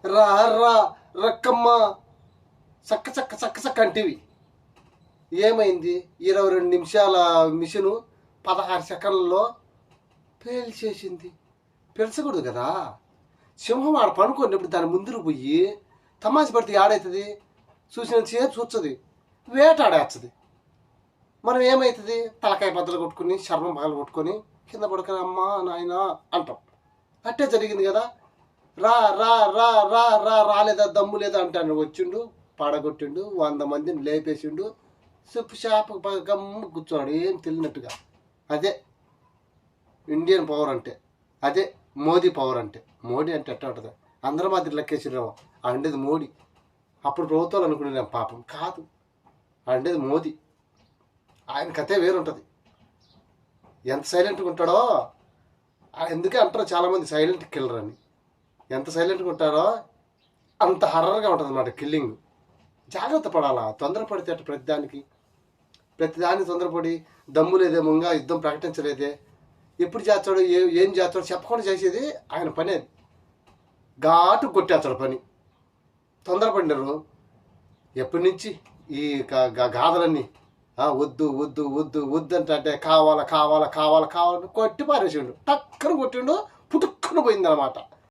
రా రా రక్కమ్మ చక్క చక్క చక్క చక్క అంటివి. ఏమైంది? 22 నిమిషాల మిషను 16 సెకండ్లలో పేల్చేసింది. పెంచకూడదు కదా. సింహం ఆడ పనుకున్నప్పుడు దాని ముందుకు పోయి తమాష పడితే ఆడవుతుంది, చూసినంతసేపు చూస్తుంది, వేటాడేస్తుంది. మనం ఏమవుతుంది? తలకాయ బద్దలు కొట్టుకుని చర్మం పగలు కొట్టుకొని కింద పడుకొని అమ్మా నాయన అంటాం. అట్టే జరిగింది కదా. రా రా రా రా రా రాలేదా, దమ్ము లేదా అంటాను. వచ్చిండు, పడగొట్టిండు, 100 మందిని లేపేసిండు, చెప్పు చేప గమ్ము కూర్చోడు ఏం తెలియనట్టుగా. అదే ఇండియన్ పవర్ అంటే, అదే మోదీ పవర్ అంటే. మోడీ అంటే ఎట్లా ఉంటుంది? అందరి మాదిరి లెక్కేసినాము. అండేది మోడీ. అప్పుడు ప్రభుత్వాలు అనుకునేదాం, పాపం కాదు, అండేది మోదీ. ఆయన కథే వేరుంటుంది. ఎంత సైలెంట్గా ఉంటాడో, ఎందుకే అంటారు చాలామంది సైలెంట్ కిల్లర్ అని. ఎంత సైలెంట్గా ఉంటారో అంత హర్రర్గా ఉంటుంది అన్నమాట కిల్లింగ్. జాగ్రత్త పడాలా. తొందరపడితే అటు ప్రతిదాన్ని తొందరపడి దమ్ము లేదేమోగా, యుద్ధం ప్రకటించలేదే, ఎప్పుడు చేస్తాడు ఏం చేస్తాడో చెప్పకుండా చేసేది ఆయన పని. అది ఘాటు కొట్టేస్తాడు పని. తొందరపడినారు. ఎప్పటి నుంచి ఈ గాథలన్నీ వద్దు వద్దు వద్దు వద్దు అంటే కావాలా కావాలా కావాలా కావాలని కొట్టి పారేసిండు. టక్కన కొట్టిండు, పుట్టుక్కున పోయింది అనమాట.